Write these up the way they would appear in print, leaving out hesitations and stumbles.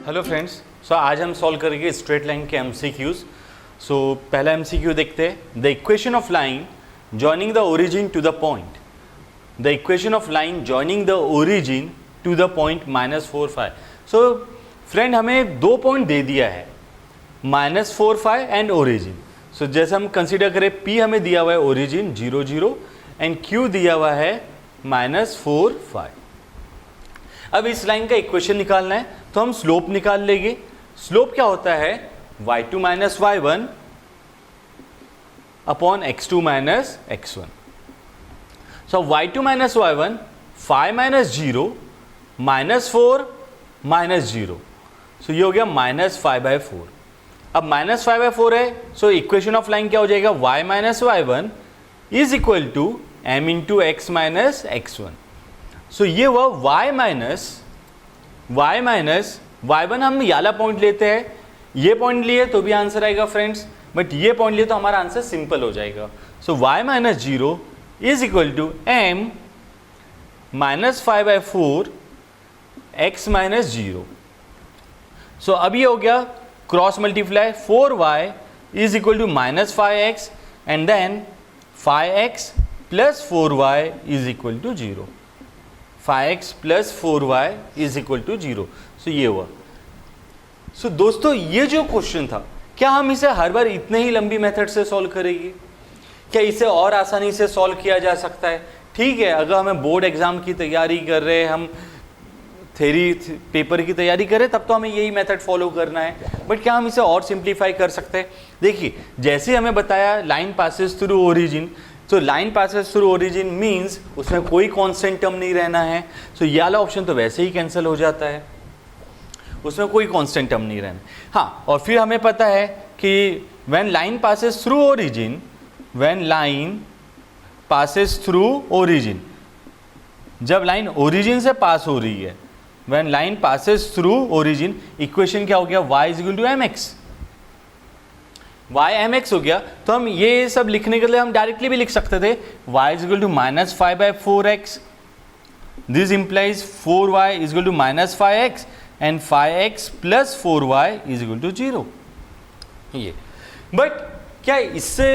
Hello friends, सो आज हम solve करेंगे स्ट्रेट लाइन के एमसीक्यूज। सो पहला एमसीक्यू देखते हैं। The equation of line joining the origin to the point, the equation of line joining the origin to the point -4 5। So friend हमें दो point दे दिया है, -4 5 एंड ओरिजिन। सो जैसे हम कंसीडर करें, P हमें दिया हुआ है ओरिजिन 0 0 एंड Q दिया हुआ है -4 5। अब इस लाइन का इक्वेशन निकालना है तो हम स्लोप निकाल लेंगे। स्लोप क्या होता है? y2 minus y1 upon x2 minus x1। सो y2 minus y1 5 minus 0 -4 minus 0, so ये हो गया -5/4। अब -5/4 है, सो इक्वेशन ऑफ लाइन क्या हो जाएगा? y minus y1 is equal to m into x minus x1। So ये हुआ y माइनस y1। हम ये वाला पॉइंट लेते हैं, ये पॉइंट लिए तो भी आंसर आएगा फ्रेंड्स, बट ये पॉइंट लिए तो हमारा आंसर सिंपल हो जाएगा। So y minus 0 is equal to m minus 5/4 x minus 0। So अब ये हो गया cross multiply, 4y is equal to -5x and then 5x plus 4y is equal to 0। 5x plus 4y is equal to 0। So ये हुआ। सो दोस्तों, ये जो question था, क्या हम इसे हर बार इतने ही लंबी मेथड से सॉल्व करेंगे? क्या इसे और आसानी से सॉल्व किया जा सकता है? ठीक है, अगर हमें बोर्ड एग्जाम की तैयारी कर रहे हैं, हम थ्योरी पेपर की तैयारी करें, तब तो हमें यही मेथड फॉलो करना है। बट क्या हम इसे और सिंप्लीफाई कर सकते हैं? देखिए, जैसे हमें बताया लाइन पासेस थ्रू ओरिजिन, तो line passes through origin means उसमें कोई कांस्टेंट टर्म नहीं रहना है। सो ये वाला ऑप्शन तो वैसे ही कैंसिल हो जाता है, उसमें कोई कांस्टेंट टर्म नहीं रहना। हाँ, और फिर हमें पता है कि when line passes through origin, when line passes through origin, जब लाइन ओरिजिन से पास हो रही है, when line passes through origin, equation क्या हो गया? y is equal to mx। y mx हो गया, तो हम ये सब लिखने के लिए हम डायरेक्टली भी लिख सकते थे y is equal to -5/4x। This implies 4y is equal to -5x and 5x plus 4y is equal to 0। ये बट क्या इससे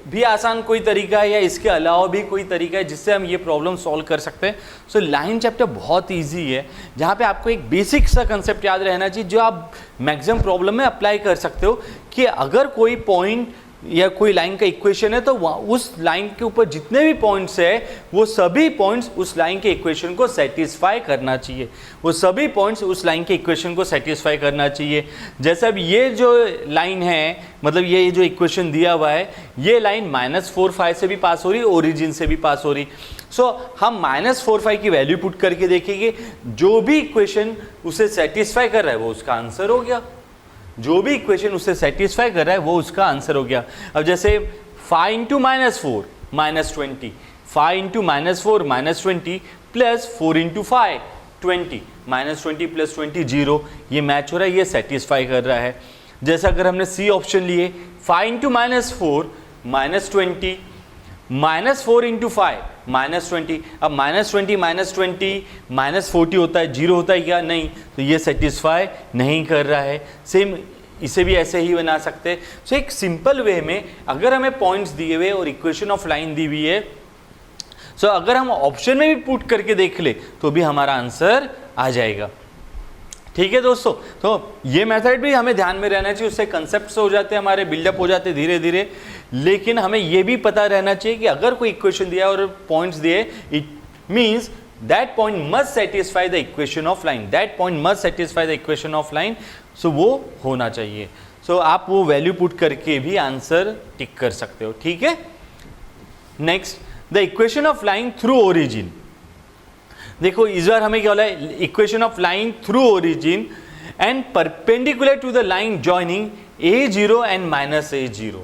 भी आसान कोई तरीका है या इसके अलावा भी कोई तरीका है जिससे हम ये प्रॉब्लम सॉल्व कर सकते हैं? सो लाइन चैप्टर बहुत इजी है, जहाँ पे आपको एक बेसिक सा कंसेप्ट याद रहना चाहिए जो आप मैक्सिमम प्रॉब्लम में अप्लाई कर सकते हो कि अगर कोई पॉइंट या कोई लाइन का इक्वेशन है तो उस लाइन के ऊपर जितने भी पॉइंट्स है वो सभी पॉइंट्स उस लाइन के इक्वेशन को सेटिस्फाई करना चाहिए, वो सभी पॉइंट्स उस लाइन के इक्वेशन को सेटिस्फाई करना चाहिए। जैसे अब ये जो लाइन है, मतलब ये जो इक्वेशन दिया हुआ है, ये लाइन -4 5 से भी पास हो रही, ओरिजिन से भी पास हो रही। सो हम -4 5 की वैल्यू पुट करके देखेंगे, जो भी इक्वेशन उसे सेटिस्फाई कर रहा है वो उसका आंसर हो गया। जो भी इक्वेशन उसे सेटिस्फाई कर रहा है वो उसका आंसर हो गया। अब जैसे 5 into -4 -20, 5 into -4 -20 plus 4 into 5 20, -20 plus 20 0, ये मैच हो रहा है, ये सेटिस्फाई कर रहा है। जैसे अगर हमने सी ऑप्शन लिए, 5 इंटू -4 -20 -4 इंटू 5 -20, अब -20 -40 होता है, 0 होता है क्या? नहीं, तो ये सेटिस्फाई नहीं कर रहा है। सेम इसे भी ऐसे ही बना सकते हैं। सो एक सिंपल वे में अगर हमें पॉइंट्स दिए हुए और इक्वेशन ऑफ लाइन दी हुई है, सो अगर हम ऑप्शन में भी पुट करके देख ले तो भी हमारा आंसर आ जाएगा। ठीक है दोस्तों, तो ये मेथड भी हमें ध्यान में रहना चाहिए, उससे कंसेप्ट्स हो जाते हैं हमारे, बिल्डअप हो जाते हैं धीरे धीरे। लेकिन हमें ये भी पता रहना चाहिए कि अगर कोई इक्वेशन दिया और पॉइंट्स दिए, it means that point must satisfy the equation of line, that point must satisfy the equation of line. So वो होना चाहिए। सो आप वो वैल्यू पुट करके भी आंसर टिक कर सकते हो। ठीक है, next, the equation of line through origin. देखो इस बार हमें क्या बोला है? Equation of line through origin and perpendicular to the line joining A0 and -A0।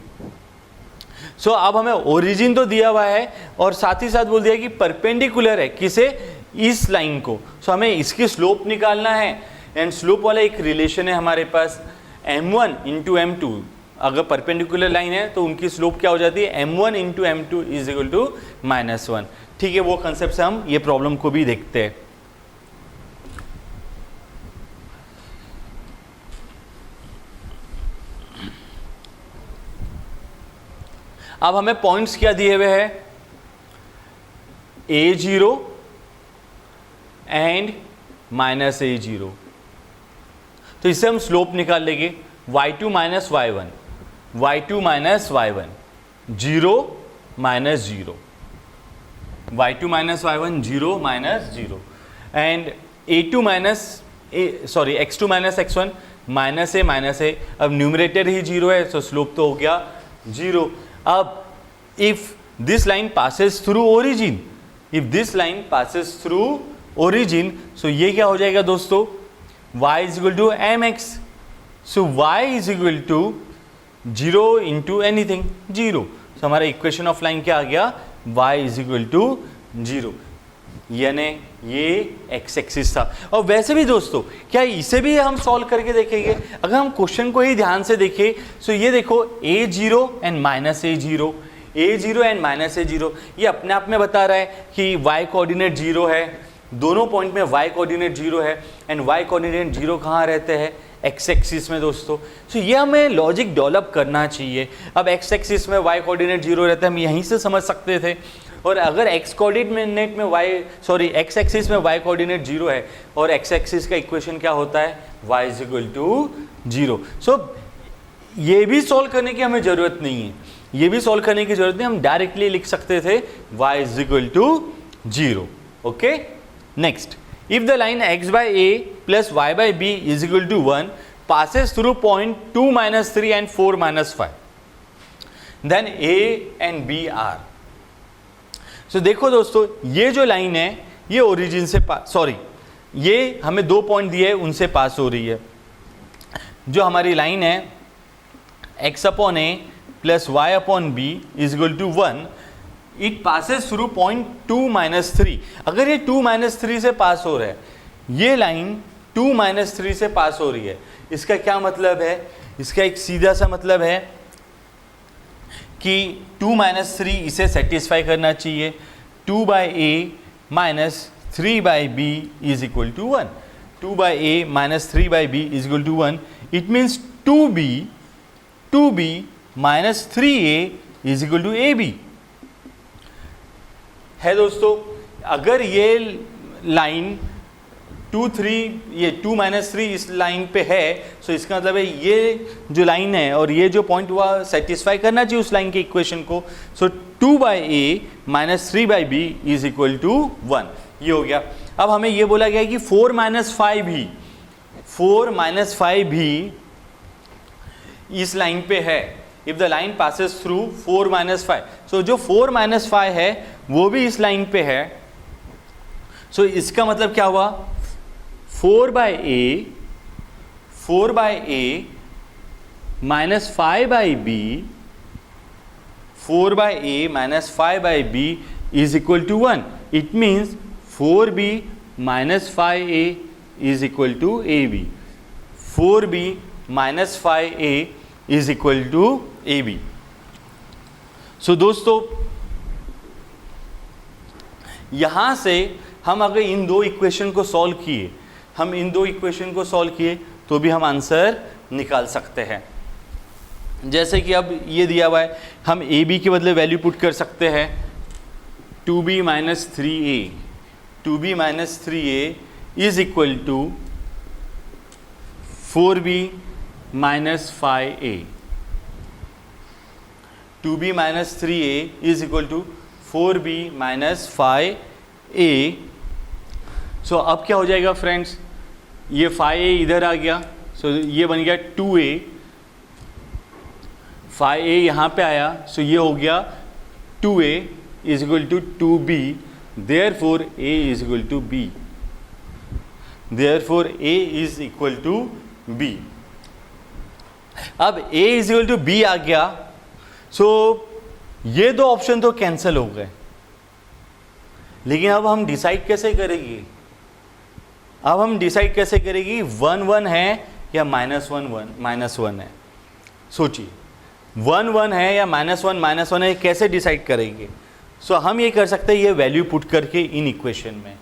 So अब हमें ओरिजिन तो दिया हुआ है और साथ ही साथ बोल दिया कि परपेंडिकुलर है, किसे? इस लाइन को। सो हमें इसकी स्लोप निकालना है एंड स्लोप वाला एक रिलेशन है हमारे पास, m1 इंटू m2। अगर परपेंडिकुलर लाइन है तो उनकी स्लोप क्या हो जाती है? m1 into m2 is equal to -1। ठीक है, वो कंसेप्ट से हम ये प्रॉब्लम को भी देखते हैं। अब हमें पॉइंट्स क्या दिए हुए हैं, a0 एंड माइनस a0, तो इससे हम स्लोप निकाल लेंगे y2 minus y1, y2 minus y1, 0 minus 0, y2 minus y1 0 minus 0, and a2 minus sorry x2 minus x1 minus a, अब न्यूमरेटर ही 0 है तो स्लोप तो हो गया 0। अब if this line passes through origin, if this line passes through origin, so ये क्या हो जाएगा दोस्तों, y is equal to mx, सो y is equal to 0 into anything 0, so हमारा इक्वेशन ऑफ लाइन क्या आ गया, y इज इक्वल टू 0, यानी ये एक्स एक्सिस था। और वैसे भी दोस्तों क्या इसे भी हम सॉल्व करके देखेंगे, अगर हम क्वेश्चन को ही ध्यान से देखें, सो ये देखो a0 and minus a0, a0 and minus a0, ये अपने आप में बता रहा है कि y कोऑर्डिनेट 0 है, दोनों पॉइंट में y कोऑर्डिनेट 0 है, एंड y कोऑर्डिनेट 0 कहाँ रहते हैं, एक्स एक्सिस में दोस्तों। सो ये हमें लॉजिक डेवलप करना चाहिए। अब एक्स एक्सिस में y कोऑर्डिनेट 0 रहता है, हम यहीं से समझ सकते थे, और अगर x कोऑर्डिनेट में x एक्सिस में y कोऑर्डिनेट 0 है और x एक्सिस का इक्वेशन क्या होता है, y is equal to 0। So ये भी सॉल्व करने की हमें जरूरत नहीं है, ये भी सॉल्व करने की जरूरत नहीं, हम डायरेक्टली लिख सकते थे y is equal to 0। Okay, next, if the line x by a plus y by b is equal to 1 passes through point 2 minus 3 and 4 minus 5, then a and b are, so देखो दोस्तों ये जो line है ये origin से sorry ये हमें 2 point दिए हैं उनसे पास हो रही है। जो हमारी लाइन है x upon a plus y upon b is equal to 1, it passes through point 2 minus 3। अगर ये 2 माइनस 3 से पास हो रहा है, ये लाइन 2 माइनस 3 से पास हो रही है, इसका क्या मतलब है, इसका एक सीधा सा मतलब है कि 2 माइनस 3 इसे सेटिस्फाई करना चाहिए, 2 by a minus 3 by b is equal to 1, 2 by a minus 3 by b is equal to 1, it means 2b minus 3a is equal to ab है दोस्तों। अगर ये लाइन 2 3 ये 2 माइनस 3 इस लाइन पे है, सो इसका मतलब है ये जो लाइन है और ये जो पॉइंट हुआ सेटिस्फाई करना चाहिए उस लाइन के इक्वेशन को, so 2 by a minus 3 by b is equal to 1, ये हो गया। अब हमें ये बोला गया कि 4 माइनस 5 भी इस लाइन पे है, if the line passes through 4 minus 5, सो जो 4 माइनस 5 है वो भी इस लाइन पे है, सो इसका मतलब क्या हुआ, 4 by a minus 5 by b, 4 by a minus 5 by b is equal to 1, it means 4b minus 5a is equal to ab, 4b minus 5a is equal to ab। So दोस्तों यहां से हम अगर इन दो इक्वेशन को solve किए, तो भी हम आंसर निकाल सकते हैं। जैसे कि अब ये दिया हुआ है, हम ए बी के बदले वैल्यू पुट कर सकते हैं, 2b minus 3a is equal to 4b minus 5a, 2b minus 3a is equal to 4b minus 5a। So अब क्या हो जाएगा फ्रेंड्स, ये 5a इधर आ गया, सो ये बन गया 2a, 5a यहाँ पे आया, सो ये हो गया 2a is equal to 2b, therefore a is equal to b, therefore a is equal to b। अब a is equal to b आ गया, सो ये दो ऑप्शन तो कैंसिल हो गए, लेकिन अब हम डिसाइड कैसे करेंगे, 1 1 है या माइनस वन है, सोचिए 1 1 है या -1 है, कैसे डिसाइड करेंगे। सो हम ये कर सकते हैं, ये वैल्यू पुट करके इन इक्वेशन में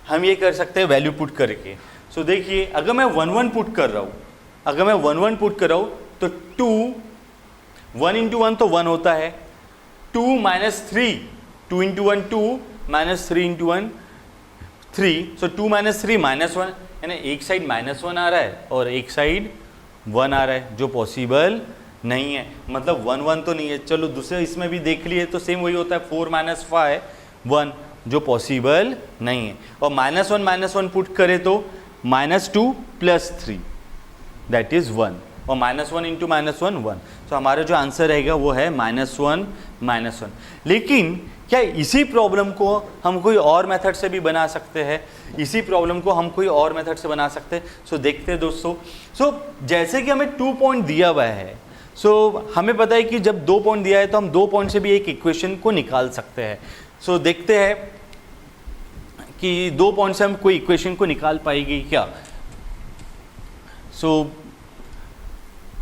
हम ये कर सकते हैं वैल्यू पुट करके। सो देखिए अगर मैं 1 1 पुट कर रहा हूँ, तो 2 1 इंटू 1 तो 1 होता है, 2 माइनस 3, 2 इंटू 1 2 माइनस 3 इंटू 1 3, सो 2 माइनस 3 माइनस 1, यानी एक साइड -1 आ रहा है और एक साइड 1 आ रहा है, जो पॉसिबल नहीं है, मतलब 1 1 तो नहीं है। चलो दूसरे इसमें भी देख लिए तो सेम वही होता है, 4 माइनस 5 1, जो पॉसिबल नहीं है। और -1 पुट करें तो -2 प्लस 3 दैट इज 1, और -1 इंटू -1 1, तो हमारा जो आंसर रहेगा वो है -1 लेकिन क्या इसी प्रॉब्लम को हम कोई और मेथड से भी बना सकते हैं? इसी प्रॉब्लम को हम कोई और मेथड से बना सकते हैं? सो देखते हैं दोस्तों। सो जैसे कि हमें 2 पॉइंट दिया हुआ है, सो हमें पता है कि जब 2 पॉइंट दिया है तो हम 2 पॉइंट से भी एक इक्वेशन को निकाल सकते हैं। सो देखते हैं कि 2 पॉइंट से हम कोई इक्वेशन को निकाल पाएगी क्या। सो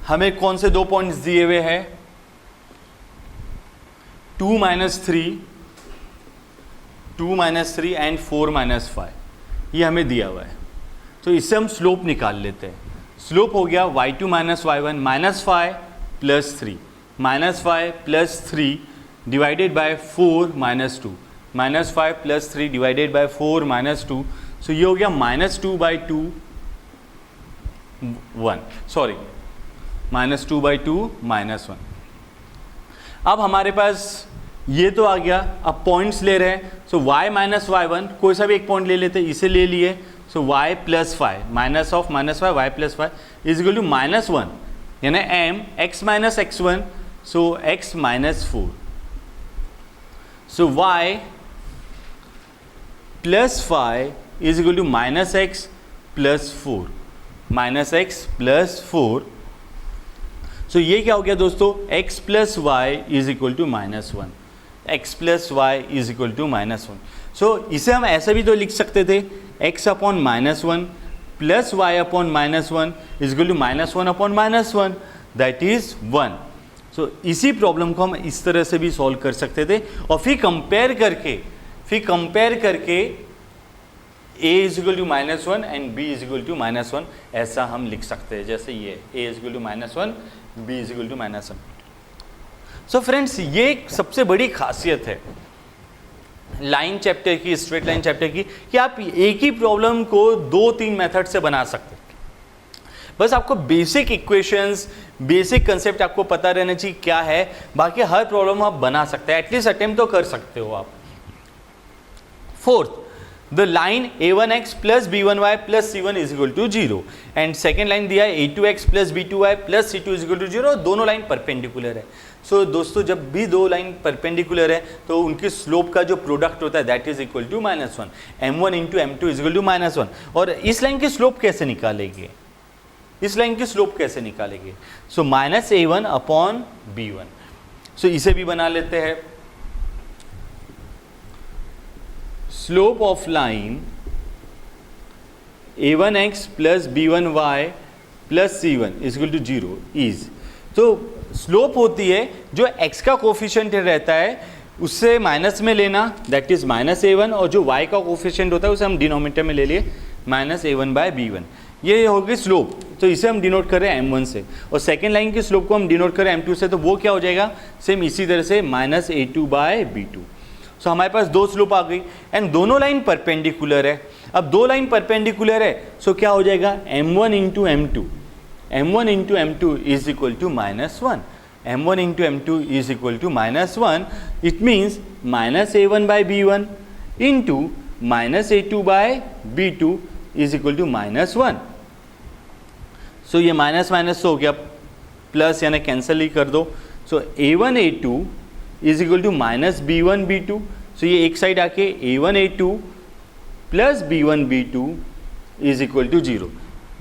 हमें कौन से 2 पॉइंट्स दिए हुए हैं? 2 माइनस 3 एंड 4 माइनस 5, ये हमें दिया हुआ है। तो इससे हम स्लोप निकाल लेते हैं। स्लोप हो गया y2 minus y1 minus 5 plus 3, minus 5 plus 3 divided by 4 minus 2, minus 5 plus 3 divided by 4 minus 2, so ये हो गया -2/2 1, सॉरी -2/2 -1। अब हमारे पास ये तो आ गया, अब पॉइंट्स ले रहे हैं, सो y माइनस y1 कोई सा भी एक पॉइंट ले लेते हैं, इसे ले लिए, so y plus 5 minus of -5 y plus 5 is equal to -1, यानी m x minus x1, so x minus 4, so y plus 5 is equal to -x plus 4, -x plus 4, so ये क्या हो गया दोस्तों? x plus y is equal to -1, x plus y is equal to -1। So इसे हम ऐसे भी तो लिख सकते थे, x upon -1 plus Y upon -1 is equal to -1 upon -1 that is 1। So इसी प्रॉब्लम को हम इस तरह से भी सॉल्व कर सकते थे, और फिर कंपेयर करके a is equal to -1 and b is equal to -1 ऐसा हम लिख सकते हैं, जैसे ये a is equal to -1 b is equal to -1। So friends, ये एक सबसे बड़ी खासियत है लाइन चैप्टर की, स्ट्रेट लाइन चैप्टर की, कि आप एक ही प्रॉब्लम को 2-3 मेथड से बना सकते हैं। बस आपको बेसिक इक्वेशंस, बेसिक कंसेप्ट आपको पता रहना चाहिए क्या है, बाकी हर प्रॉब्लम आप बना सकते हैं, एटलीस्ट अटेम्प्ट तो कर सकते हो आप। Fourth, the line a1x plus b1y plus c1 is equal to 0, and second line दिया है a2x plus b2y plus c2 is equal to 0, दोनों लाइन परपेंडिकुलर है। सो दोस्तों, जब भी दो लाइन परपेंडिकुलर है तो उनकी स्लोप का जो प्रोडक्ट होता है that is equal to -1, m1 into m2 is equal to -1। और इस लाइन की स्लोप कैसे निकालेंगे? सो -a1 अपॉन b1, सो इसे भी बना लेते हैं। Slope of line a1x plus b1y plus c1 is equal to 0 is, तो स्लोप होती है जो x का कोफिशिएंट रहता है उससे माइनस में लेना, दैट इज -a1, और जो y का कोफिशिएंट होता है उसे हम डिनोमिनेटर में ले लिए -a1/b1, ये होगी स्लोप। तो इसे हम डिनोट कर रहे हैं m1 से, और सेकेंड लाइन की स्लोप को हम डिनोट कर रहे हैं m2 से, तो वो क्या हो जाएगा? सेम इसी तरह से -a2/b2। सो हमारे पास दो स्लोप आ गई एंड दोनों लाइन परपेंडिकुलर है। अब दो लाइन परपेंडिकुलर है, सो क्या हो जाएगा? m1 into m2 is equal to -1, m1 into m2 is equal to -1, it means -a1/b1 into -a2/b2 is equal to -1। So ये माइनस माइनस हो गया प्लस, यानी कैंसिल ही कर दो। So a1 a2 is equal to -b1 b2, so ये एक side आके a1 a2 plus b1 b2 is equal to 0,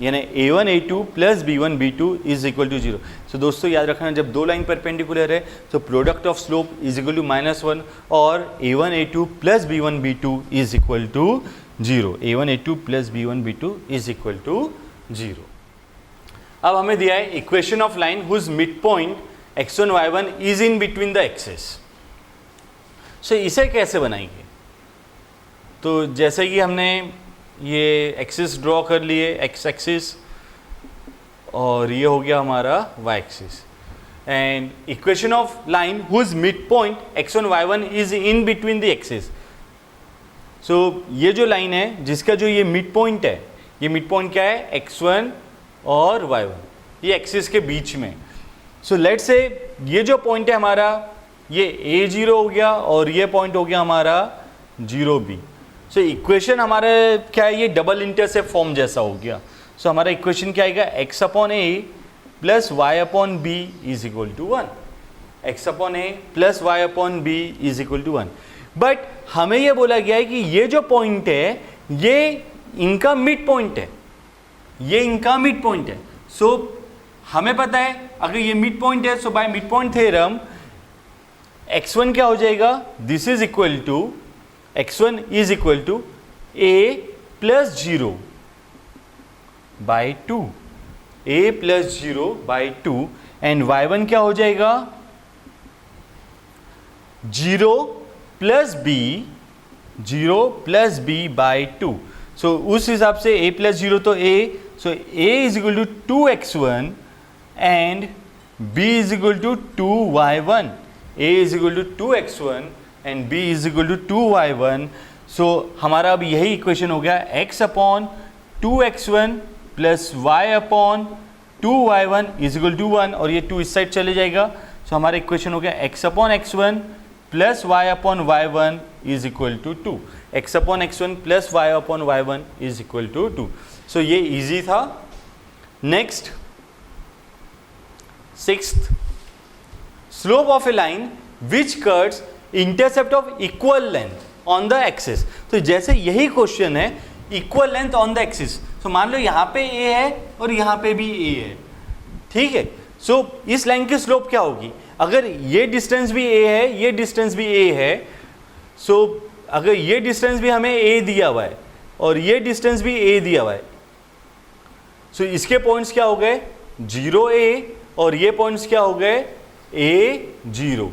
यानी a1 a2 plus b1 b2 is equal to 0। So दोस्तों याद रखना, जब दो लाइन परपेंडिकुलर है तो product of slope is equal to -1 और a1 a2 plus b1 b2 is equal to 0, a1 a2 plus b1 b2 is equal to 0। अब हमें दिया है equation of line whose midpoint x1 y1 is in between the axes. So इसे कैसे बनाएंगे? तो जैसे कि हमने ये एक्सिस ड्रॉ कर लिए, x एक्सिस, और ये हो गया हमारा y axis. and equation of line whose midpoint x1 y1 is in between the axis. So ये जो लाइन है जिसका जो ये मिड पॉइंट है, ये मिड पॉइंट क्या है, x1 और y1, ये एक्सिस के बीच में. सो लेट्स से ये जो पॉइंट है हमारा ये a0 हो गया और ये पॉइंट हो गया हमारा 0b. सो इक्वेशन हमारा क्या है, ये डबल इंटरसेप्ट फॉर्म जैसा हो गया. सो हमारा इक्वेशन क्या आएगा, x upon a plus Y upon B is equal to 1. x upon a plus Y upon B is equal to 1. But हमें ये बोला गया है कि ये जो पॉइंट है ये इनका मिड पॉइंट है, ये इनका मिड पॉइंट है. सो हमें पता है अगर ये मिड पॉइंट है, so by midpoint theorem x1 क्या हो जाएगा, this is equal to x1 is equal to a plus 0 by 2, a plus 0 by 2, and y1 क्या हो जाएगा 0 प्लस b बाई 2. सो उस हिसाब से a प्लस 0 तो a, so a is equal to 2x1 and b is equal to 2y1. a is equal to 2x1 and b is equal to 2y1. So हमारा अब यही इक्वेशन हो गया x upon 2x1 plus y upon 2y1 is equal to 1, और ये 2 इस side चले जाएगा. सो हमारा इक्वेशन हो गया x upon x1 plus y upon y1 is equal to 2. x upon x1 plus y upon y1 is equal to 2. So ये easy था. Next, sixth, slope of a line which cuts intercept of equal length on the axis. तो जैसे यही question है, equal length on the axis. So मान लो यहाँ पे a है और यहाँ पे भी a है, ठीक है. सो इस लाइन की स्लोप क्या होगी, अगर ये डिस्टेंस भी a है, ये डिस्टेंस भी a है, सो अगर ये डिस्टेंस भी हमें a दिया हुआ है और ये डिस्टेंस भी a दिया हुआ है, सो इसके पॉइंट्स क्या हो गए 0a और ये पॉइंट्स क्या हो गए a0,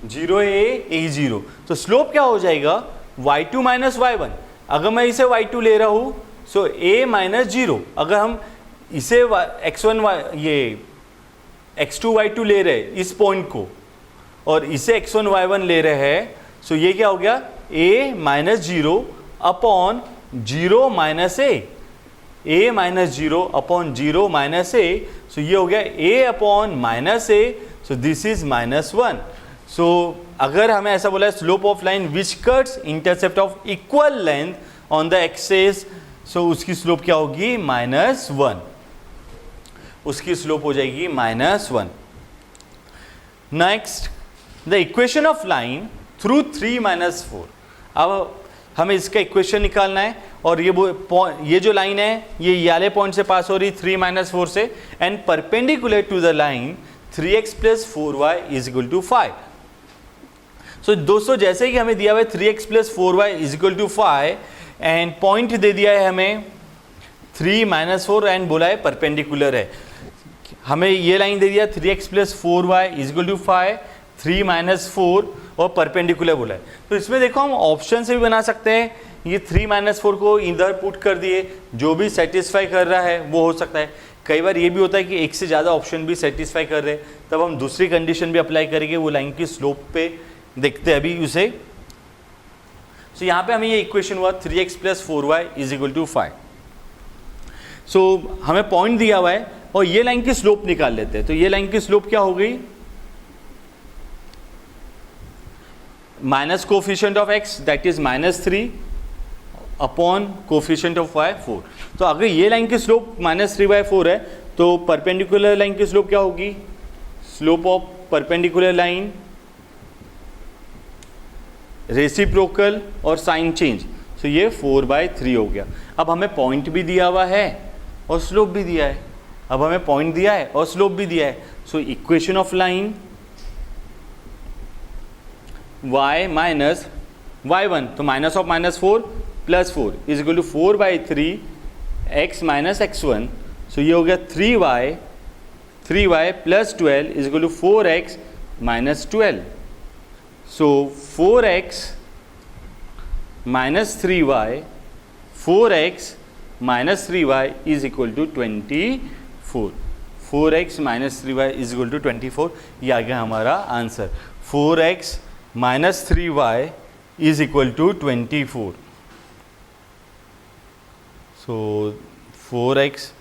0a a0. तो स्लोप क्या हो जाएगा y2 माइनस y1. अगर मैं इसे y2 ले रहा हूँ, सो a माइनस 0. अगर हम इसे x1 ये x2 y2 ले रहे हैं इस पॉइंट को, और इसे x1 y1 ले रहे हैं, सो ये क्या हो गया a minus 0 upon 0 minus a minus 0 upon 0 minus a. So ये हो गया a upon minus a. So this is minus 1. So अगर हमें ऐसा बोला है slope of line which cuts intercept of equal length on the axis, so उसकी slope क्या होगी -1. उसकी स्लोप हो जाएगी -1. Next, the equation of line through 3 - 4. अब हमें इसका इक्वेशन निकालना है, और ये जो लाइन है ये वाले पॉइंट से पास हो रही 3 - 4 से, and perpendicular to the line 3x plus 4y is equal to 5. So दोस्तों जैसे कि हमें दिया हुआ है 3x plus 4y is equal to 5, and point दे दिया है हमें 3 - 4 एंड बोला है परपेंडिकुलर है. हमें ये लाइन दे दिया 3x plus 4y is equal to 5, 3 - 4 और परपेंडिकुलर बोला है. तो इसमें देखो हम ऑप्शन से भी बना सकते हैं. ये 3 - 4 को इधर पुट कर दिए, जो भी सेटिस्फाई कर रहा है वो हो सकता है. कई बार ये भी होता है कि एक से ज़्यादा ऑप्शन भी सेटिस्फाई कर रहे हैं, तब हम दूसरी कंडीशन भी अप्लाई करेंगे, वो लाइन की स्लोप पे देखते हैं अभी उसे. सो यहाँ पे हमें ये इक्वेशन हुआ 3x plus 4y is equal to 5. So हमें पॉइंट दिया हुआ है और ये लाइन की स्लोप निकाल लेते हैं. तो ये लाइन की स्लोप क्या हो गई, minus coefficient of x that is -3 upon coefficient of y 4. तो अगर ये लाइन की स्लोप -3/4 है, तो परपेंडिकुलर लाइन की स्लोप क्या होगी, slope of perpendicular line reciprocal और साइन चेंज. सो ये 4/3 हो गया. अब हमें पॉइंट भी दिया हुआ है और स्लोप भी दिया है. अब हमें पॉइंट दिया है और स्लोप भी दिया है. So equation of line y minus y1, तो minus of -4 plus 4 is equal to 4/3 x minus x1. So ये हो गया 3y plus 12 is equal to 4x minus 12. So 4x minus 3y, 4x minus 3y is equal to 24. 4x minus 3y is equal to 24, ये आ गया हमारा answer. 4x minus 3y is equal to 24। So 4x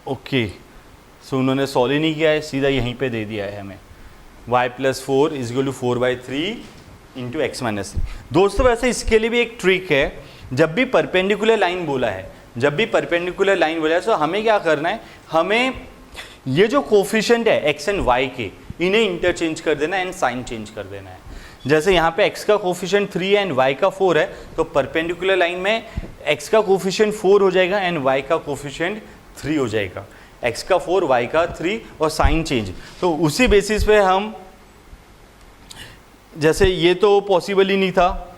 okay, सो उन्होंने solve ही नहीं किया है, सीधा यहीं पे दे दिया है हमें y plus 4 is equal to 4/3 into x minus 3। दोस्तों वैसे इसके लिए भी एक ट्रिक है, जब भी परपेंडिकुलर लाइन बोला है, जब भी परपेंडिकुलर लाइन बोला है, तो हमें क्या करना है, हमें ये जो कोफिशिएंट है x एंड y के, इन्हें इंटरचेंज कर देना एंड साइन चेंज कर देना है। जैसे यहाँ पे x का कोफिशिएंट 3 है एंड y का 4 है, तो परपेंडिकुलर लाइन में x का कोफिशिएंट 4 हो जाएगा एंड y का कोफिशिएंट 3 हो जाएगा। x का 4 y का 3 और साइन चेंज, तो उसी बेसिस पे हम, जैसे ये तो पॉसिबल ही नहीं था,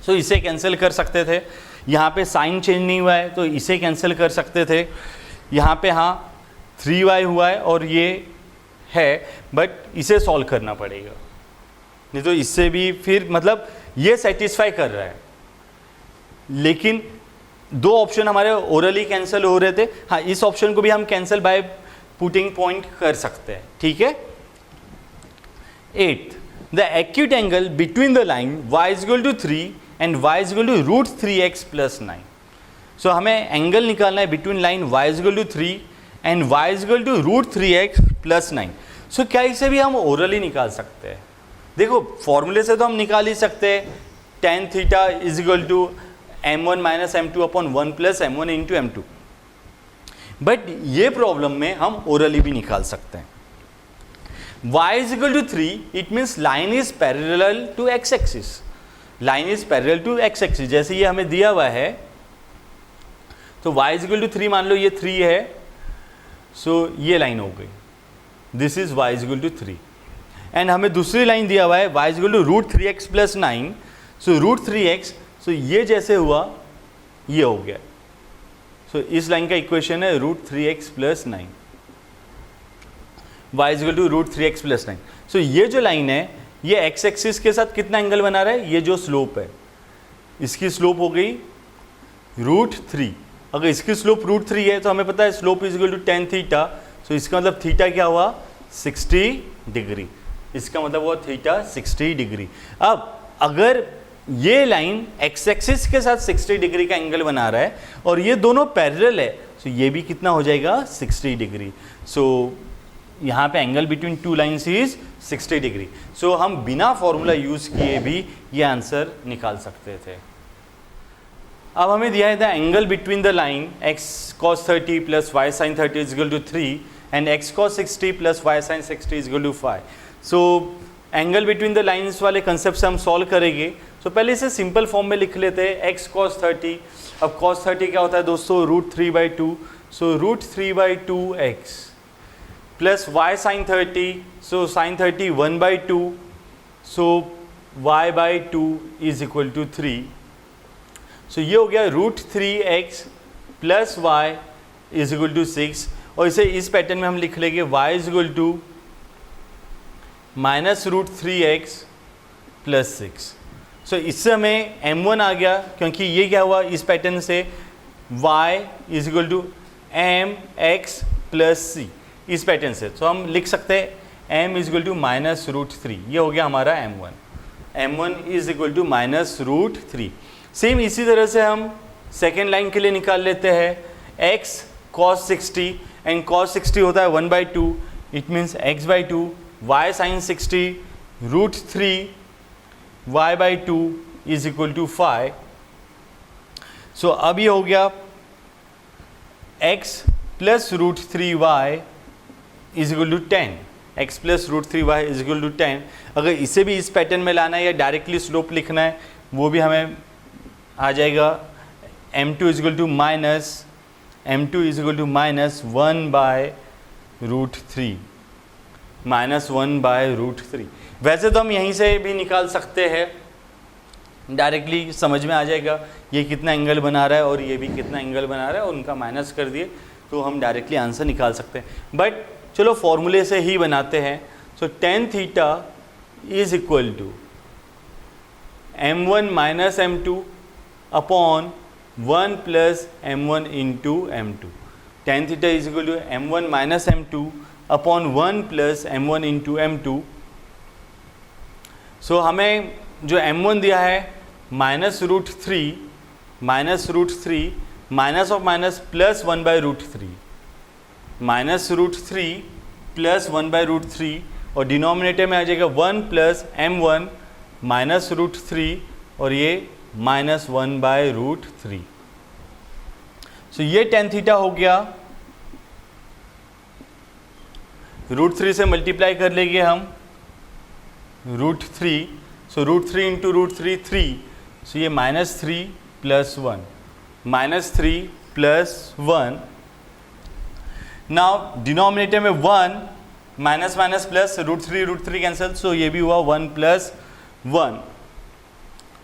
सो इसे कैंसिल कर सकते थे। यहाँ पे साइन चेंज नहीं हुआ है तो इसे कैंसिल कर सकते थे। यहाँ पे हाँ 3y हुआ है और ये है, बट इसे सॉल्व करना पड़ेगा, नहीं तो इससे भी फिर मतलब ये सेटिस्फाई कर रहा है, लेकिन दो ऑप्शन हमारे ओरली कैंसिल हो रहे थे। हाँ, इस ऑप्शन को भी हम कैंसिल बाय पुटिंग पॉइंट कर सकते हैं, ठीक है। 8th, the acute angle between the line y is equal to 3 and y is equal to root 3x plus 9। So हमें एंगल निकालना है between line y is equal to 3 and y is equal to root 3x plus 9। So क्या इसे भी हम orally निकाल सकते हैं? देखो फॉर्मूले से तो हम निकाल ही सकते हैं, tan theta is equal to m1 minus m2 upon 1 plus m1 into m2, but ये प्रॉब्लम में हम ओरली भी निकाल सकते हैं। y is equal to 3, it means line is parallel to x axis, line is parallel to x axis. जैसे ये हमें दिया हुआ है, तो y इज इक्वल टू 3 मान लो, ये 3 है, सो ये लाइन हो गई, this is y is equal to 3। And हमें दूसरी लाइन दिया हुआ है y is equal to root 3x plus 9, so root 3x, so ये जैसे हुआ ये हो गया, सो इस लाइन का इक्वेशन है root 3x plus 9, y is equal to root 3x plus 9। So ये जो लाइन है ये x एक्सिस के साथ कितना एंगल बना रहा है, ये जो स्लोप है इसकी स्लोप हो गई रूट 3। अगर इसकी स्लोप रूट 3 है तो हमें पता है slope is equal to tan theta, so इसका मतलब थीटा क्या हुआ 60 डिग्री, इसका मतलब हुआ थीटा 60 डिग्री। अब अगर ये लाइन x एक्सिस के साथ 60 डिग्री का एंगल बना रहा है और ये दोनों पैरेलल है, सो ये भी कितना हो जाएगा 60 डिग्री। सो यहाँ पे angle between two lines is 60 degree. So हम बिना फॉर्मूला यूज किए भी ये आंसर निकाल सकते थे। अब हमें दिया है the angle between the line x cos 30 plus y sin 30 is equal to 3 and x cos 60 plus y sin 60 is equal to 5। So angle between the lines वाले कंसेप्ट से हम सॉल्व करेंगे। सो पहले इसे सिंपल फॉर्म में लिख लेते हैं, x cos 30। अब cos 30 क्या होता है दोस्तों, root 3/2, so root 3/2x plus y sin 30, so sin 30 1/2, so y/2 is equal to 3। So ये हो गया root 3x plus y is equal to 6, और इसे इस पैटर्न में हम लिख लेंगे y is equal to minus root 3x plus 6। So इससे हमें m1 आ गया, क्योंकि ये क्या हुआ इस पैटर्न से y is equal to mx plus c, इस पैटर्न से। तो हम लिख सकते हैं m is equal to minus root 3, ये हो गया हमारा m1 is equal to minus root 3। Same इसी तरह से हम सेकेंड लाइन के लिए निकाल लेते हैं x cos 60, एंड cos 60 होता है 1/2, it means x/2, y sin 60 रूट 3 y/2 is equal to 5। So अब ये हो गया x plus root 3y is equal to 10, x plus root 3y is equal to 10। अगर इसे भी इस पैटर्न में लाना है या डायरेक्टली स्लोप लिखना है, वो भी हमें आ जाएगा m2 is equal to minus 1/√3, minus 1/√3। वैसे तो हम यहीं से भी निकाल सकते हैं, डायरेक्टली समझ में आ जाएगा ये कितना एंगल बना रहा है और ये भी कितना एंगल बना रहा है, और उनका माइनस कर दिए तो हम डायरेक्टली आंसर निकाल सकते हैं। बट चलो फॉर्मूले से ही बनाते हैं। So tan theta is equal to m1 minus m2 upon 1 plus m1 into m2। tan theta is equal to m1 minus m2 upon 1 plus m1 into m2. So हमें जो m1 दिया है -√3 minus of minus plus 1/√3 -√3 plus 1/√3 और denominator में आ जाएगा 1 plus m1 -√3 और ये -1/√3. सो ये tan थीटा हो गया. √3 से मल्टीप्लाई कर लेंगे हम √3. सो √3 इंटू √3 3. सो ये -3 प्लस 1 -3 प्लस 1. नाउ डिनोमिनेटर में 1 माइनस माइनस प्लस √3 कैंसिल. सो ये भी हुआ 1 प्लस 1.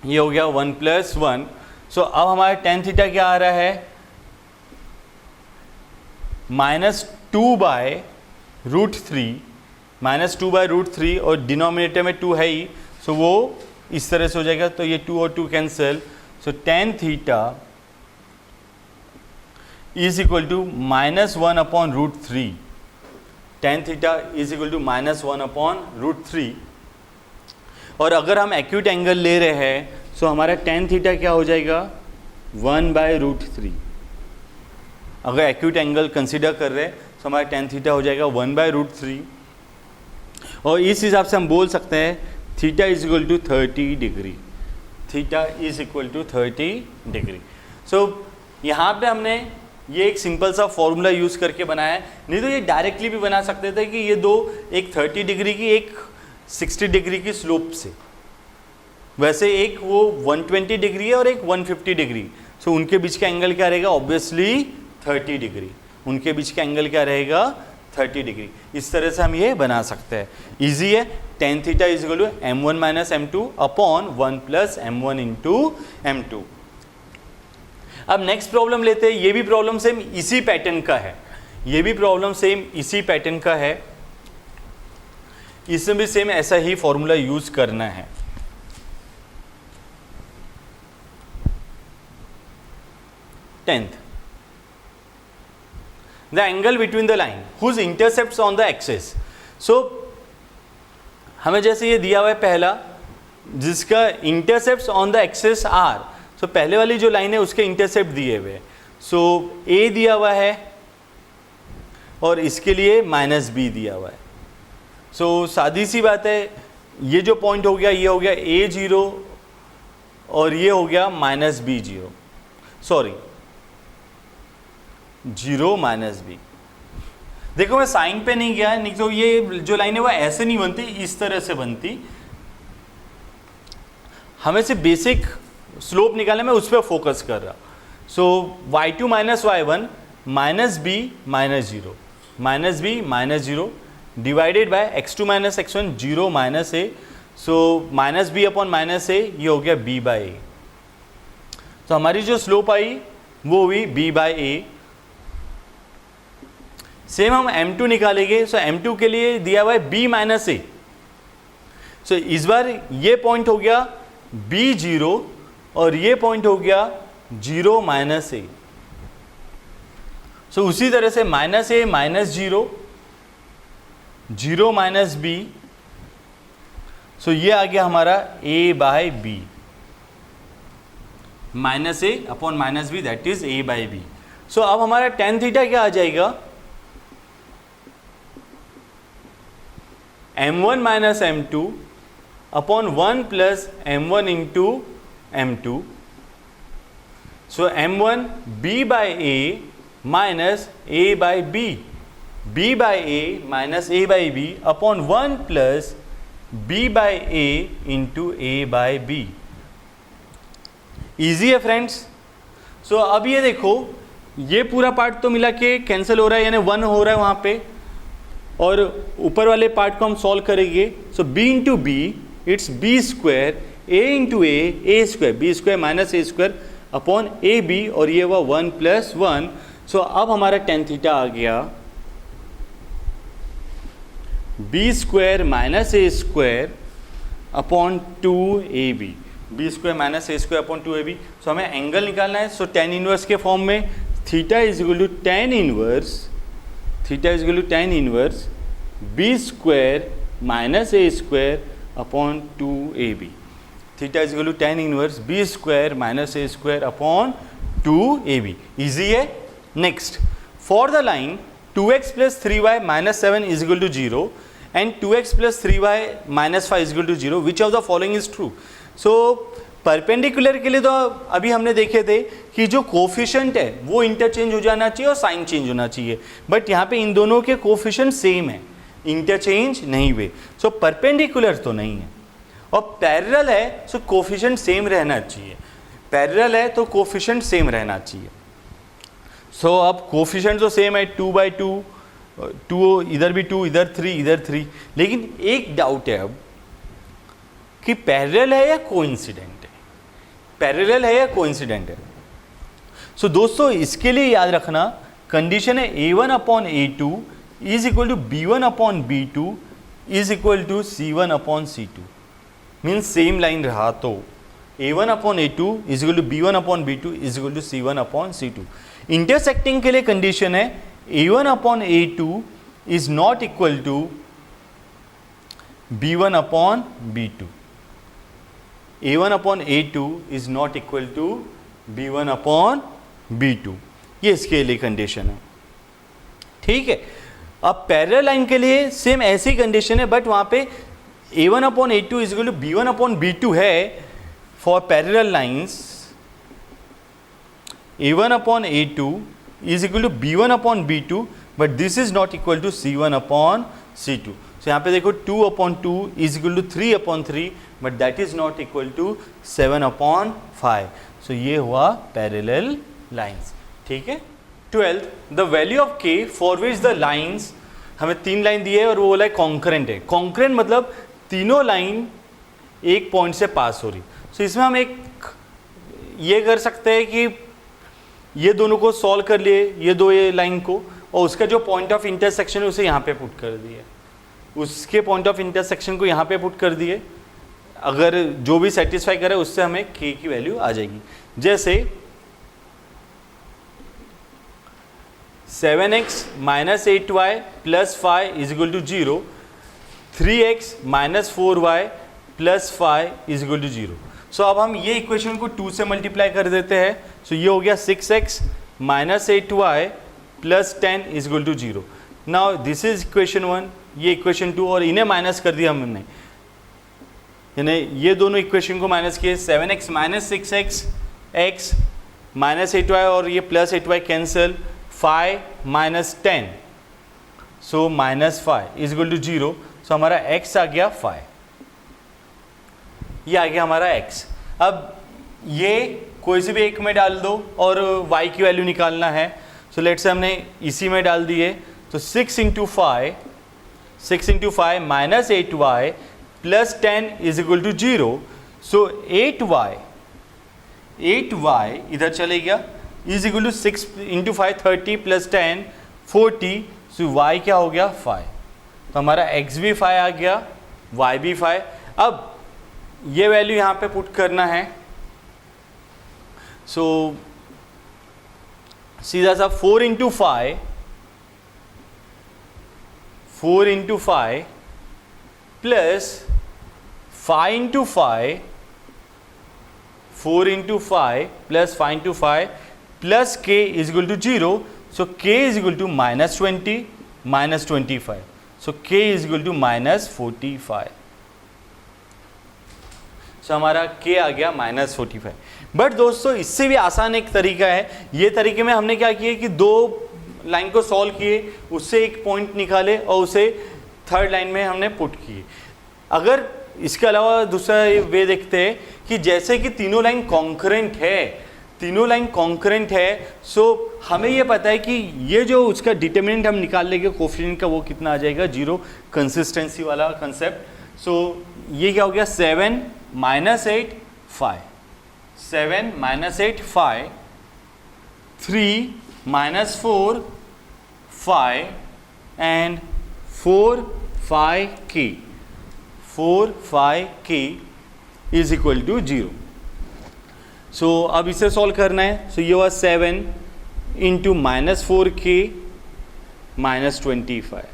ये हो गया 1 प्लस 1. सो अब हमारा tan थीटा क्या आ रहा है -2/√3 और डिनोमिनेटर में 2 है ही. सो वो इस तरह से हो जाएगा. तो ये 2 और 2 cancel. So tan theta is equal to -1/√3. tan theta is equal to -1/√3. और अगर हम एक्यूट एंगल ले रहे हैं सो हमारा tan थीटा क्या हो जाएगा 1/√3. अगर एक्यूट एंगल कंसीडर कर रहे हैं तो हमारा tan थीटा हो जाएगा 1/√3. और इस हिसाब से हम बोल सकते हैं theta is equal to 30 degree. Theta is equal to 30 degree. So यहाँ पे हमने ये एक सिंपल सा फॉर्मूला यूज़ करके बनाया है. नहीं तो ये डायरेक्टली भी बना सकते थे कि ये दो, एक 30 डिग्री की, एक 60 डिग्री की स्लोप से. वैसे एक वो 120 डिग्री है और एक 150 डिग्री. सो उनके बीच का एंगल क्या रहेगा ऑब्वियसली 30 डिग्री. उनके बीच का एंगल क्या रहेगा 30 डिग्री. इस तरह से हम ये बना सकते हैं. इजी है. tan theta is equal to m1 minus m2 upon 1 plus m1 into m2. अब नेक्स्ट प्रॉब्लम लेते हैं. ये भी प्रॉब्लम सेम इसी पैटर्न का है. ये भी प्रॉब्लम सेम इसी पैटर्न का है. इसमें भी सेम ऐसा ही फॉर्मूला यूज करना है. Tenth, the angle between the line whose intercepts on the axis. So हमें जैसे ये दिया हुआ है पहला, जिसका intercept on the axis are. So पहले वाली जो लाइन है उसके इंटरसेप्ट दिए हुए. सो ए दिया हुआ है और इसके लिए -b दिया हुआ है. सो सादी सी बात है, ये जो पॉइंट हो गया ये हो गया a0 और ये हो गया -b0. Sorry 0 -b. देखो मैं साइन पे नहीं गया, नहीं तो ये जो लाइन है वो ऐसे नहीं बनती, इस तरह से बनती. हमें से बेसिक स्लोप निकालने में उस पर फोकस कर रहा. सो y2 minus y1 -b -0 divided by x2 minus x1 0 -a. So -b upon -a ये हो गया b/a. तो हमारी जो स्लोप आई वो हुई b/a. सेम हम m2 निकालेंगे. सो m2 के लिए दिया हुआ है b -a. सो इस बार ये पॉइंट हो गया b0 और ये पॉइंट हो गया 0 -a. सो उसी तरह से -a -0 0 -b. सो ये आ गया हमारा a/b. -a upon -b that is a/b. सो अब हमारा tan थीटा क्या आ जाएगा m1 minus m2 upon 1 plus m1 into m2. सो m1 b/a minus a/b, b/a minus a/b upon 1 plus b/a into a/b. Easy है friends. सो अब ये देखो, ये पूरा पार्ट तो मिला के कैंसिल हो रहा है, यानी 1 हो रहा है वहाँ पे, और ऊपर वाले पार्ट को हम सॉल्व करेंगे. So b into B it's b², a into a² b² minus a² upon ab और ये हुआ 1 प्लस 1. सो अब हमारा tan थीटा आ गया b² minus a² upon 2ab, b² minus a² upon 2ab. So हमें एंगल निकालना है. सो tan इनवर्स के फॉर्म में theta is equal to tan inverse B square minus A square upon 2ab. Theta is equal to tan inverse B square minus A square upon 2ab. Easy है. Next, for the line 2x plus 3y minus 7 is equal to 0 and 2x plus 3y minus 5 is equal to 0, which of the following is true. So perpendicular के लिए तो अभी हमने देखे थे कि जो कोफिशिएंट है वो इंटरचेंज हो जाना चाहिए और साइन चेंज होना चाहिए, बट यहाँ पे इन दोनों के कोफिशिएंट सेम है, इंटरचेंज नहीं हुए. सो परपेंडिकुलर तो नहीं है. और पैरेलल है सो कोफिशिएंट सेम रहना चाहिए. पैरेलल है तो कोफिशिएंट सेम रहना चाहिए. सो अब कोफिशिएंट तो सेम है 2/2, 2 इधर भी 2, इधर 3, इधर 3. लेकिन एक डाउट है अब कि पैरेलल है या कोइंसिडेंट है. पैरेलल है या कोइंसिडेंट है. सो दोस्तों इसके लिए याद रखना कंडीशन है a1 upon a2 is equal to b1 upon b2 is equal to c1 upon c2. Means same line रहा तो a1 upon a2 is equal to b1 upon b2 is equal to c1 upon c2. Intersecting के लिए condition है a1 upon a2 is not equal to b1 upon b2. a1 upon a2 is not equal to b1 upon b2. ये इसके लिए condition है. ठीक है. अब पैरेलल लाइन के लिए सेम ऐसी कंडीशन है, बट वहां पे a1 upon a2 is equal to b1 upon b2 है for parallel lines. a1 upon a2 is equal to b1 upon b2, but this is not equal to c1 upon c2. So यहाँ पे देखो 2 upon 2 is equal to 3 upon 3, but that is not equal to 7 upon 5. So ये हुआ parallel lines. ठीक है. 12th, the value of k for which the lines, हमें 3 line दी है और वो बोला है कॉन्करेंट है. कॉन्करेंट मतलब तीनों लाइन एक पॉइंट से पास हो रही. सो इसमें हम एक ये कर सकते हैं कि ये दोनों को सॉल्व कर लिए, ये लाइन को, और उसका जो पॉइंट ऑफ इंटरसेक्शन है उसे यहाँ पे पुट कर दिए, उसके पॉइंट ऑफ इंटरसेक्शन को यहाँ पे पुट कर दिए. अगर जो भी सेटिस्फाई करे उससे हमें k की वैल्यू आ जाएगी. जैसे 7x minus 8y plus 5 is equal to 0, 3x minus 4y plus 5 is equal to 0. So अब हम ये इक्वेशन को 2 से मल्टीप्लाई कर देते हैं. सो ये हो गया 6x minus 8y plus 10 is equal to 0. Now this is equation 1, ये इक्वेशन 2, और इन्हें माइनस कर दिया हमने, यानी ये दोनों इक्वेशन को माइनस किए. 7x minus 6x, x minus 8y और ये plus 8y cancel, 5 minus 10, so minus 5 is equal to 0. So हमारा x आ गया 5, ये आ गया हमारा x. अब ये कोई से भी एक में डाल दो और y की वैल्यू निकालना है. सो लेट्स से हमने इसी में डाल दिए, तो 6 into 5 minus 8y plus 10 is equal to 0. So 8y इधर चले गया, is equal to 6 into 5 30 plus 10 40. So y क्या हो गया 5. तो हमारा x भी 5 आ गया, y भी 5. अब ये वैल्यू यहाँ पे पुट करना है. सो सीधा सा 4 into 5 plus 5 into 5, 4 into 5 plus 5 into 5 plus k is equal to 0. So k is equal to minus 20 minus 25. So k is equal to minus 45. So हमारा k आ गया माइनस 45. बट दोस्तों इससे भी आसान एक तरीका है. ये तरीके में हमने क्या किया कि 2 लाइन को सॉल्व किए, उससे एक पॉइंट निकाले और उसे थर्ड लाइन में हमने पुट किए. अगर इसके अलावा दूसरा वे देखते हैं कि जैसे कि तीनों लाइन कॉन्करेंट है, सो हमें ये पता है कि ये जो उसका डिटर्मिनेंट हम निकाल लेंगे कोफिशिएंट का, वो कितना आ जाएगा 0, कंसिस्टेंसी वाला कंसेप्ट. सो ये क्या हो गया 7 minus 8 5, 7 minus 8 5, 3 minus 4 5 and 4 5 k is equal to 0. So अब इसे सॉल्व करना है. सो ये हुआ 7 into -4k -25,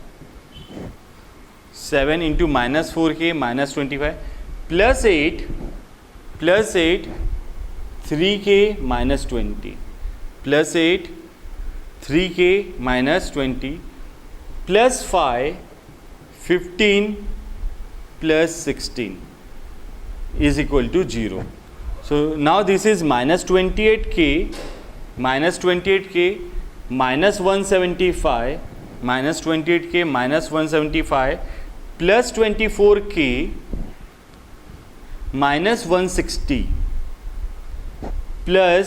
7 into -4k -25 plus 8 3k -20 plus 8 3k -20 plus 5 15 plus 16 is equal to 0. So now this is -28k minus 175 minus 28k minus 175 plus 24k minus 160 plus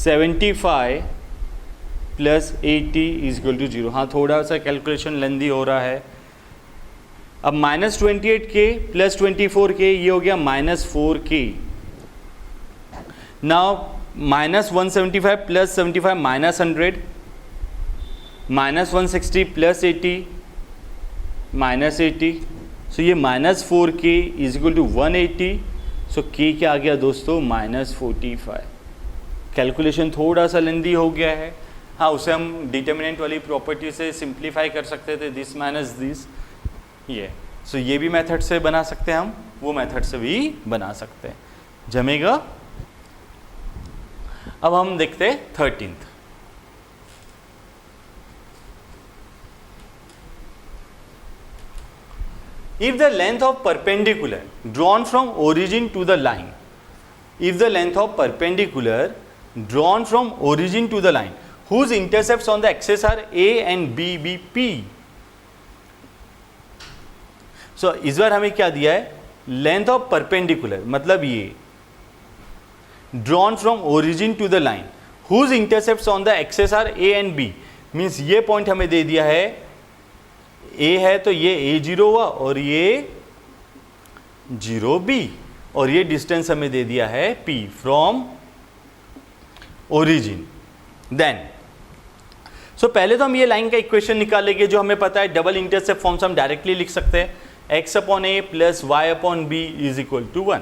75 plus 80 is equal to 0. हाँ, थोड़ा सा calculation लेंदी हो रहा है. अब -28k plus 24k ये हो गया -4k. Now -175 plus 75 -100 -160 plus 80 -80. So ये -4k is equal to 180. So k क्या आ गया दोस्तों -45. कैलकुलेशन थोड़ा सा लेंदी हो गया है. हाँ, उसे हम डिटर्मिनेंट वाली प्रॉपर्टी से सिंप्लीफाई कर सकते थे, दिस माइनस दिस ये. सो ये भी मेथड से बना सकते हैं हम, वो मेथड से भी बना सकते हैं. जमेगा. अब हम देखते हैं 13th. If the length of perpendicular drawn from origin to the line, if the length of perpendicular drawn from origin to the line whose intercepts on the axis are A and B be P. So इस बार हमें क्या दिया है, length of perpendicular, मतलब ये drawn from origin to the line whose intercepts on the axis are A and B, means ये point हमें दे दिया है A है तो ये A0 हुआ और ये 0B, और ये डिस्टेंस हमें दे दिया है P from origin. Then so पहले तो हम ये लाइन का इक्वेशन निकाल लेंगे जो हमें पता है. डबल इंटरसेप्ट फॉर्म्स हम डायरेक्टली लिख सकते हैं. x upon a plus Y upon B is equal to 1.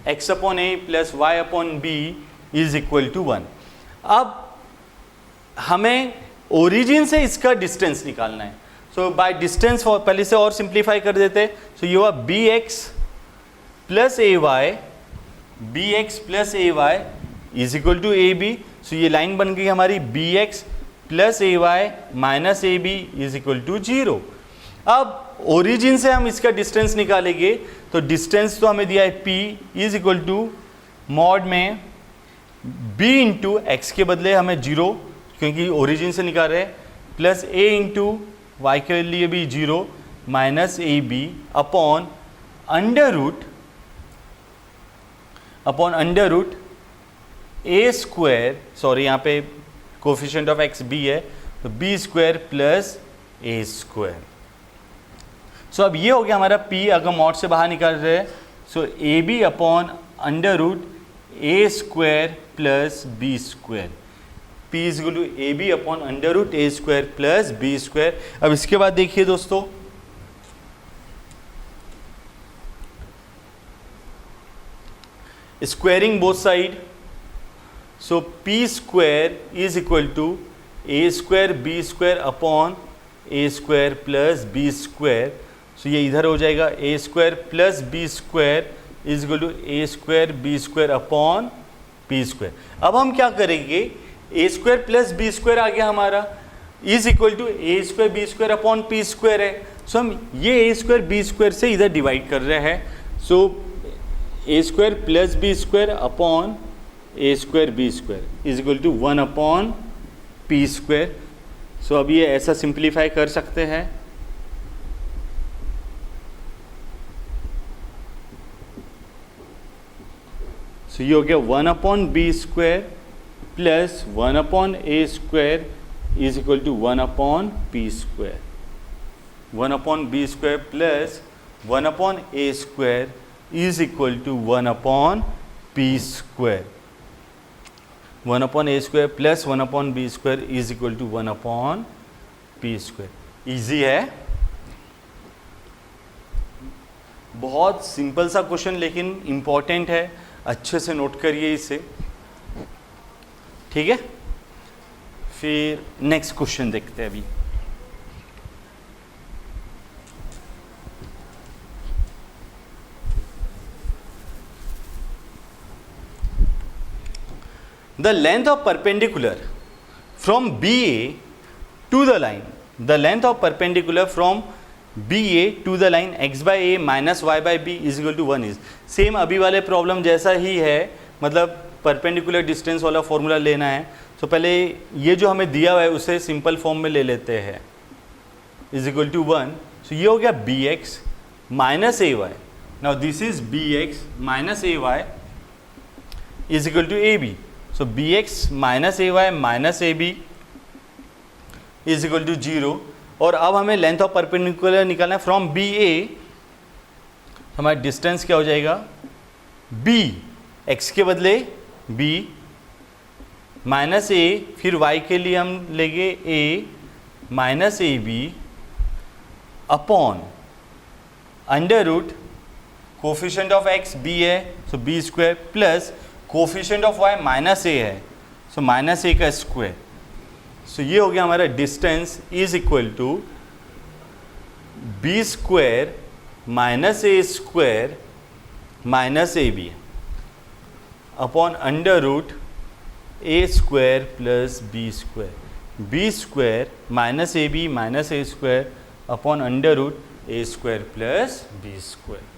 x upon a plus Y upon B is equal to 1. अब हमें ओरिजिन से इसका डिस्टेंस निकालना है. सो बाय डिस्टेंस पहले से और सिंप्लीफाई कर देते हैं. सो ये हुआ bx plus A Y is equal to A B. So ये लाइन बन गई हमारी bx plus A Y minus A B is equal to 0. अब ओरिजिन से हम इसका डिस्टेंस निकालेंगे तो डिस्टेंस तो हमें दिया है p is equal to mod में b इंटू एक्स के बदले हमें 0 क्योंकि ओरिजिन से निकाल रहे हैं, प्लस a इंटू वाई के लिए भी 0 minus A B upon under root A square, sorry यहाँ पे कोफिशिएंट ऑफ एक्स बी है तो B square plus A square. So अब ये हो गया हमारा p, अगर मॉड से बाहर निकाल रहे हैं so A B upon under root A square plus B square. p is equal to A B upon under root A square plus B square. अब इसके बाद देखिए दोस्तों, squaring both side. So p square is equal to A square B square upon A square plus B square. So ये इधर हो जाएगा A square plus B square is equal to A square B square upon P square. अब हम क्या करेंगे, A square plus B square आ गया हमारा is equal to A square B square upon P square है. सो हम ये ए स्क्वायर बी स्क्वायर से इधर डिवाइड कर रहे हैं. So A square plus B square upon A square B square is equal to 1 upon P square. So अब ये ऐसा सिंप्लीफाई कर सकते हैं. सो ये हो गया 1 upon B square plus 1 upon A square is equal to 1 upon P square. 1 upon B square plus 1 upon A square is equal to 1 upon P square. 1 upon A square plus 1 upon B square is equal to 1 upon P square. Easy है, बहुत simple सा question लेकिन important है, अच्छे से note करिए इसे. ठीक है, फिर नेक्स्ट क्वेश्चन देखते हैं अभी। The length of perpendicular from BA to the line, the length of perpendicular from BA to the line x by a minus y by b is equal to 1 is, same अभी वाले problem जैसा ही है, मतलब perpendicular distance वाला formula लेना है। तो पहले ये जो हमें दिया हुआ है उसे सिंपल फॉर्म में ले लेते हैं, इज इक्वल टू 1। सो ये हो गया B X minus A Y, now this is B X minus A Y is equal to A B. So B X minus A Y minus A B is equal to 0। और अब हमें length of perpendicular निकालना है from B ए, हमारा distance क्या हो जाएगा, B, x के बदले बी माइनस ए, फिर वाई के लिए हम लेंगे A minus A B upon under root coefficient of X B है, so B square, plus coefficient of Y minus A है, सो माइनस ए का स्क्वायर। सो ये हो गया हमारा distance is equal to B square minus A square minus A B upon under root A square plus B square, B square minus A B minus A square upon under root A square plus B square.